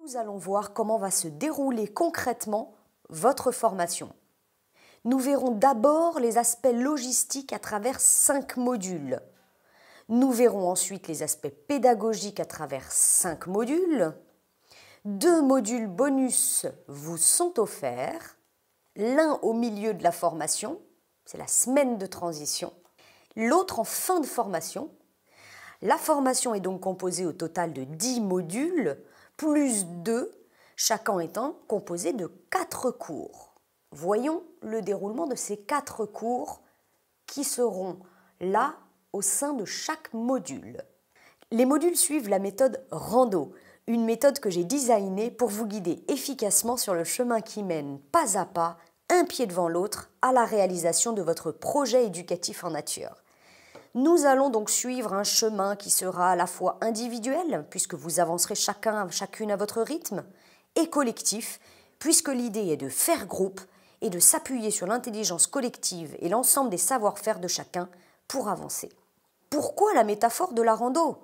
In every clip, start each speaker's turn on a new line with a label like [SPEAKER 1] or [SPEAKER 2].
[SPEAKER 1] Nous allons voir comment va se dérouler concrètement votre formation. Nous verrons d'abord les aspects logistiques à travers 5 modules. Nous verrons ensuite les aspects pédagogiques à travers 5 modules. 2 modules bonus vous sont offerts. L'un au milieu de la formation, c'est la semaine de transition. L'autre en fin de formation. La formation est donc composée au total de 10 modules, plus 2, chacun étant composé de 4 cours. Voyons le déroulement de ces 4 cours qui seront là au sein de chaque module. Les modules suivent la méthode Rando, une méthode que j'ai designée pour vous guider efficacement sur le chemin qui mène pas à pas, un pied devant l'autre, à la réalisation de votre projet éducatif en nature. Nous allons donc suivre un chemin qui sera à la fois individuel, puisque vous avancerez chacune à votre rythme, et collectif, puisque l'idée est de faire groupe et de s'appuyer sur l'intelligence collective et l'ensemble des savoir-faire de chacun pour avancer. Pourquoi la métaphore de la rando?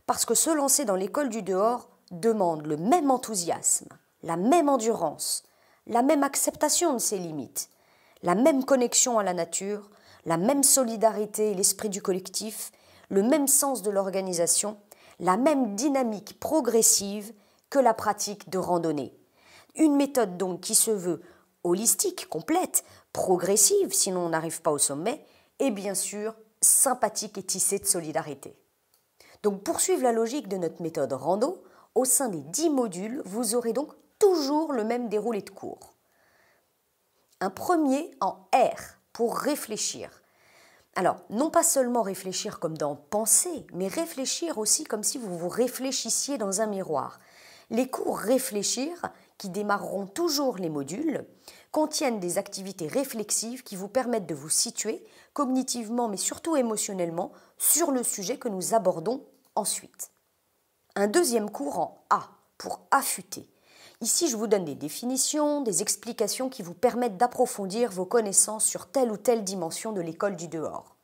[SPEAKER 1] Parce que se lancer dans l'école du dehors demande le même enthousiasme, la même endurance, la même acceptation de ses limites, la même connexion à la nature, la même solidarité et l'esprit du collectif, le même sens de l'organisation, la même dynamique progressive que la pratique de randonnée. Une méthode donc qui se veut holistique, complète, progressive si l'on n'arrive pas au sommet, et bien sûr sympathique et tissée de solidarité. Donc pour suivre la logique de notre méthode rando, au sein des 10 modules, vous aurez donc toujours le même déroulé de cours. Un premier en R, pour réfléchir. Alors, non pas seulement réfléchir comme dans penser, mais réfléchir aussi comme si vous vous réfléchissiez dans un miroir. Les cours réfléchir, qui démarreront toujours les modules, contiennent des activités réflexives qui vous permettent de vous situer cognitivement, mais surtout émotionnellement, sur le sujet que nous abordons ensuite. Un deuxième cours en A, pour affûter. Ici, je vous donne des définitions, des explications qui vous permettent d'approfondir vos connaissances sur telle ou telle dimension de l'école du dehors.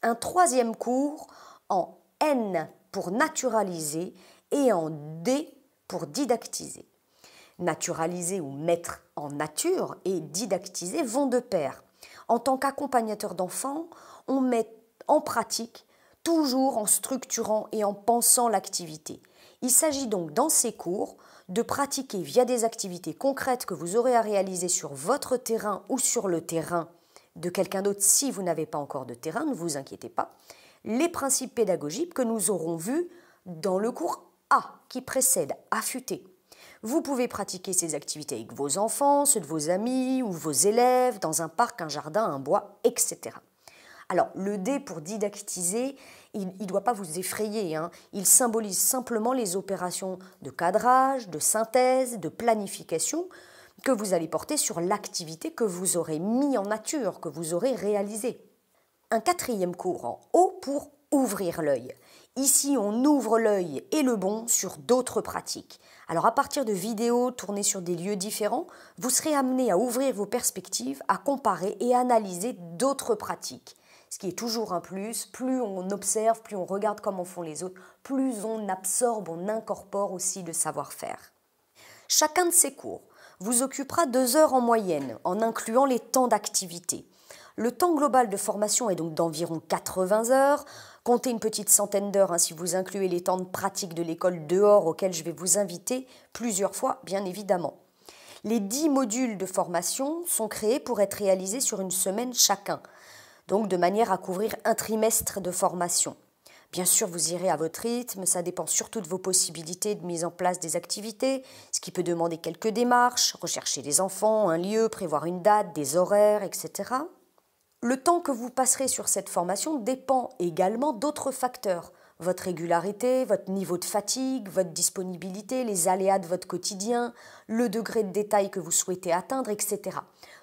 [SPEAKER 1] Un troisième cours en N pour naturaliser et en D pour didactiser. Naturaliser ou mettre en nature et didactiser vont de pair. En tant qu'accompagnateur d'enfants, on met en pratique toujours en structurant et en pensant l'activité. Il s'agit donc dans ces cours de pratiquer via des activités concrètes que vous aurez à réaliser sur votre terrain ou sur le terrain de quelqu'un d'autre si vous n'avez pas encore de terrain, ne vous inquiétez pas, les principes pédagogiques que nous aurons vus dans le cours A qui précède affûter. Vous pouvez pratiquer ces activités avec vos enfants, ceux de vos amis ou vos élèves, dans un parc, un jardin, un bois, etc. Alors, le D pour didactiser, il ne doit pas vous effrayer, hein. Il symbolise simplement les opérations de cadrage, de synthèse, de planification que vous allez porter sur l'activité que vous aurez mis en nature, que vous aurez réalisée. Un quatrième cours en O pour ouvrir l'œil. Ici, on ouvre l'œil et le bon sur d'autres pratiques. Alors, à partir de vidéos tournées sur des lieux différents, vous serez amené à ouvrir vos perspectives, à comparer et à analyser d'autres pratiques. Ce qui est toujours un plus, plus on observe, plus on regarde comment font les autres, plus on absorbe, on incorpore aussi le savoir-faire. Chacun de ces cours vous occupera 2 heures en moyenne, en incluant les temps d'activité. Le temps global de formation est donc d'environ 80 heures. Comptez une petite centaine d'heures si vous incluez les temps de pratique de l'école dehors auxquels je vais vous inviter plusieurs fois, bien évidemment. Les 10 modules de formation sont créés pour être réalisés sur une semaine chacun, donc de manière à couvrir un trimestre de formation. Bien sûr, vous irez à votre rythme, ça dépend surtout de vos possibilités de mise en place des activités, ce qui peut demander quelques démarches, rechercher les enfants, un lieu, prévoir une date, des horaires, etc. Le temps que vous passerez sur cette formation dépend également d'autres facteurs. Votre régularité, votre niveau de fatigue, votre disponibilité, les aléas de votre quotidien, le degré de détail que vous souhaitez atteindre, etc.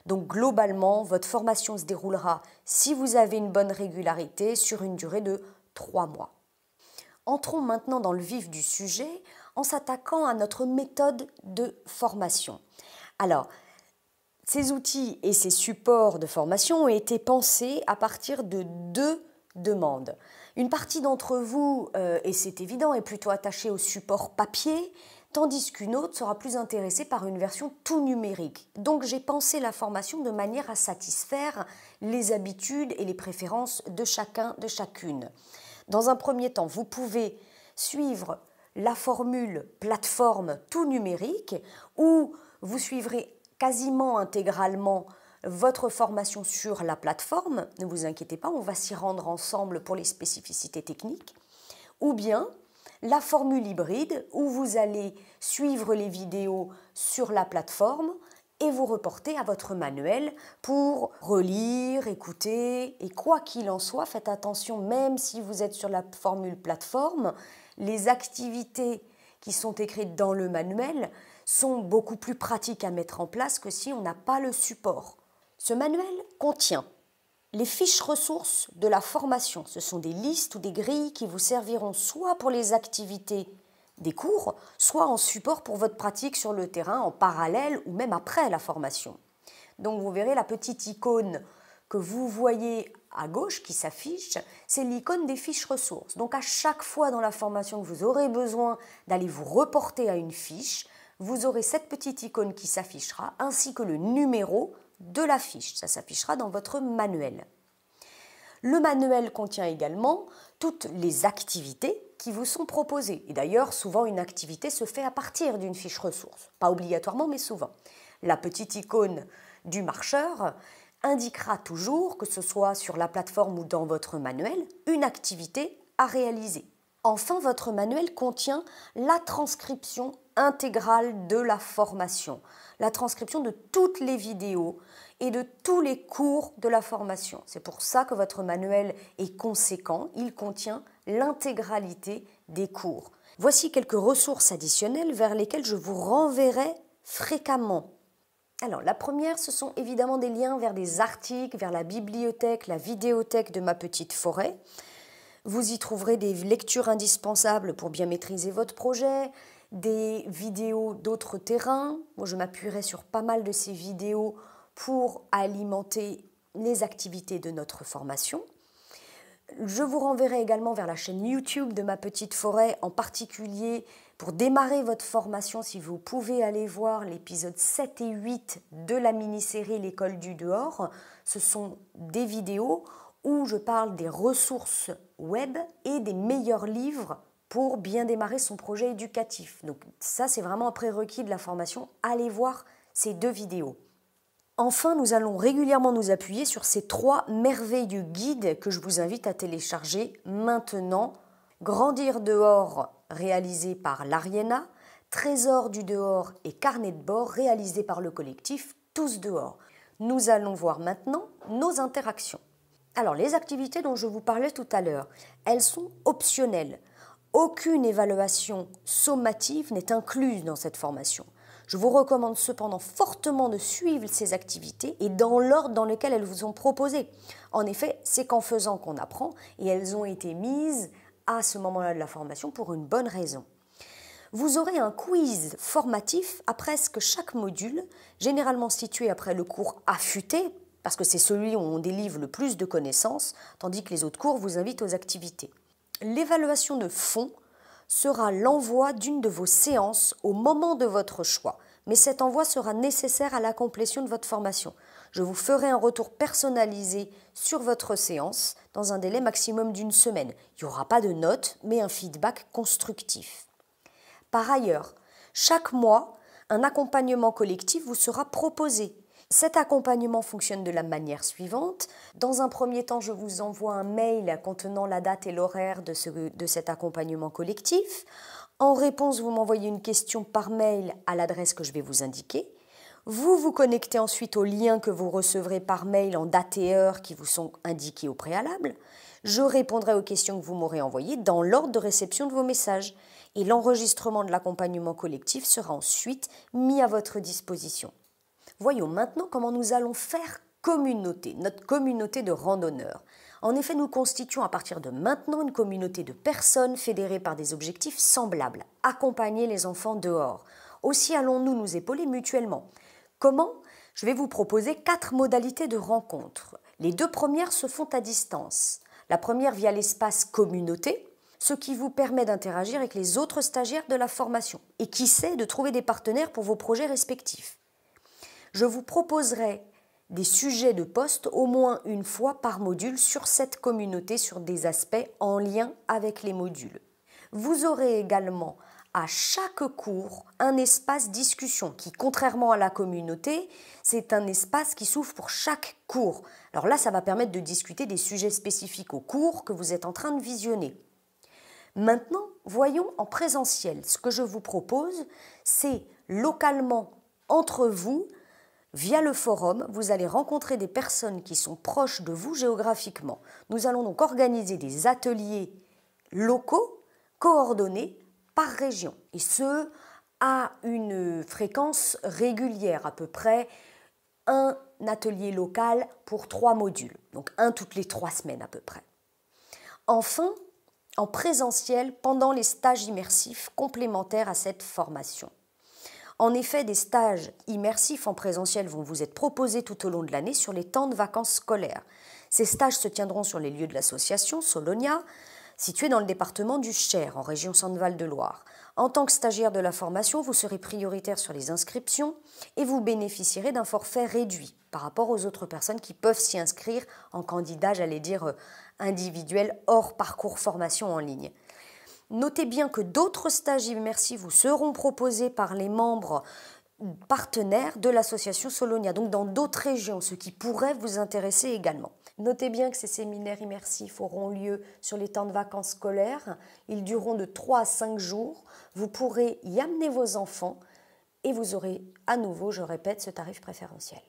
[SPEAKER 1] Donc globalement, votre formation se déroulera, si vous avez une bonne régularité, sur une durée de 3 mois. Entrons maintenant dans le vif du sujet en s'attaquant à notre méthode de formation. Alors, ces outils et ces supports de formation ont été pensés à partir de 2 demandes. Une partie d'entre vous, et c'est évident, est plutôt attachée au support papier, tandis qu'une autre sera plus intéressée par une version tout numérique. Donc j'ai pensé la formation de manière à satisfaire les habitudes et les préférences de chacun, de chacune. Dans un premier temps, vous pouvez suivre la formule plateforme tout numérique où vous suivrez quasiment intégralement votre formation sur la plateforme. Ne vous inquiétez pas, on va s'y rendre ensemble pour les spécificités techniques. Ou bien la formule hybride où vous allez suivre les vidéos sur la plateforme et vous reporter à votre manuel pour relire, écouter. Et quoi qu'il en soit, faites attention, même si vous êtes sur la formule plateforme, les activités qui sont écrites dans le manuel sont beaucoup plus pratiques à mettre en place que si on n'a pas le support. Ce manuel contient les fiches ressources de la formation. Ce sont des listes ou des grilles qui vous serviront soit pour les activités des cours, soit en support pour votre pratique sur le terrain en parallèle ou même après la formation. Donc vous verrez la petite icône que vous voyez à gauche qui s'affiche, c'est l'icône des fiches ressources. Donc à chaque fois dans la formation que vous aurez besoin d'aller vous reporter à une fiche, vous aurez cette petite icône qui s'affichera ainsi que le numéro de la fiche. Ça s'affichera dans votre manuel. Le manuel contient également toutes les activités qui vous sont proposées. Et d'ailleurs, souvent, une activité se fait à partir d'une fiche ressource. Pas obligatoirement, mais souvent. La petite icône du marcheur indiquera toujours, que ce soit sur la plateforme ou dans votre manuel, une activité à réaliser. Enfin, votre manuel contient la transcription intégrale de la formation, la transcription de toutes les vidéos et de tous les cours de la formation. C'est pour ça que votre manuel est conséquent, il contient l'intégralité des cours. Voici quelques ressources additionnelles vers lesquelles je vous renverrai fréquemment. Alors, la première, ce sont évidemment des liens vers des articles, vers la bibliothèque, la vidéothèque de Ma Petite Forêt. Vous y trouverez des lectures indispensables pour bien maîtriser votre projet, des vidéos d'autres terrains. Moi, je m'appuierai sur pas mal de ces vidéos pour alimenter les activités de notre formation. Je vous renverrai également vers la chaîne YouTube de Ma Petite Forêt, en particulier pour démarrer votre formation, si vous pouvez aller voir l'épisode 7 et 8 de la mini-série L'école du dehors. Ce sont des vidéos où je parle des ressources web et des meilleurs livres pour bien démarrer son projet éducatif. Donc ça, c'est vraiment un prérequis de la formation. Allez voir ces deux vidéos. Enfin, nous allons régulièrement nous appuyer sur ces 3 merveilleux guides que je vous invite à télécharger maintenant. Grandir dehors, réalisé par l'Ariena, Trésor du dehors et Carnet de bord, réalisé par le collectif Tous dehors. Nous allons voir maintenant nos interactions. Alors, les activités dont je vous parlais tout à l'heure, elles sont optionnelles. Aucune évaluation sommative n'est incluse dans cette formation. Je vous recommande cependant fortement de suivre ces activités et dans l'ordre dans lequel elles vous sont proposées. En effet, c'est qu'en faisant qu'on apprend et elles ont été mises à ce moment-là de la formation pour une bonne raison. Vous aurez un quiz formatif à presque chaque module, généralement situé après le cours affûté, parce que c'est celui où on délivre le plus de connaissances, tandis que les autres cours vous invitent aux activités. L'évaluation de fond sera l'envoi d'une de vos séances au moment de votre choix, mais cet envoi sera nécessaire à la complétion de votre formation. Je vous ferai un retour personnalisé sur votre séance dans un délai maximum d'1 semaine. Il n'y aura pas de notes, mais un feedback constructif. Par ailleurs, chaque mois, un accompagnement collectif vous sera proposé. Cet accompagnement fonctionne de la manière suivante. Dans un premier temps, je vous envoie un mail contenant la date et l'horaire de cet accompagnement collectif. En réponse, vous m'envoyez une question par mail à l'adresse que je vais vous indiquer. Vous vous connectez ensuite aux liens que vous recevrez par mail en date et heure qui vous sont indiqués au préalable. Je répondrai aux questions que vous m'aurez envoyées dans l'ordre de réception de vos messages. Et l'enregistrement de l'accompagnement collectif sera ensuite mis à votre disposition. Voyons maintenant comment nous allons faire communauté, notre communauté de randonneurs. En effet, nous constituons à partir de maintenant une communauté de personnes fédérées par des objectifs semblables, accompagner les enfants dehors. Aussi allons-nous nous épauler mutuellement. Comment ? Je vais vous proposer 4 modalités de rencontre. Les 2 premières se font à distance. La première via l'espace communauté. ce qui vous permet d'interagir avec les autres stagiaires de la formation et qui sait de trouver des partenaires pour vos projets respectifs. Je vous proposerai des sujets de poste au moins une fois par module sur cette communauté sur des aspects en lien avec les modules. Vous aurez également à chaque cours un espace discussion qui, contrairement à la communauté, c'est un espace qui s'ouvre pour chaque cours. Alors là, ça va permettre de discuter des sujets spécifiques au cours que vous êtes en train de visionner. Maintenant, voyons en présentiel. Ce que je vous propose, c'est localement, entre vous, via le forum, vous allez rencontrer des personnes qui sont proches de vous géographiquement. Nous allons donc organiser des ateliers locaux, coordonnés par région, et ce, à une fréquence régulière, à peu près un atelier local pour 3 modules, donc un toutes les 3 semaines à peu près. Enfin, en présentiel pendant les stages immersifs complémentaires à cette formation. En effet, des stages immersifs en présentiel vont vous être proposés tout au long de l'année sur les temps de vacances scolaires. Ces stages se tiendront sur les lieux de l'association Solonia, située dans le département du Cher, en région Centre-Val de Loire. En tant que stagiaire de la formation, vous serez prioritaire sur les inscriptions et vous bénéficierez d'un forfait réduit par rapport aux autres personnes qui peuvent s'y inscrire en candidat, j'allais dire, individuel hors parcours formation en ligne. Notez bien que d'autres stages immersifs vous seront proposés par les membres partenaires de l'association Solonia, donc dans d'autres régions, ce qui pourrait vous intéresser également. Notez bien que ces séminaires immersifs auront lieu sur les temps de vacances scolaires. Ils dureront de 3 à 5 jours. Vous pourrez y amener vos enfants et vous aurez à nouveau, je répète, ce tarif préférentiel.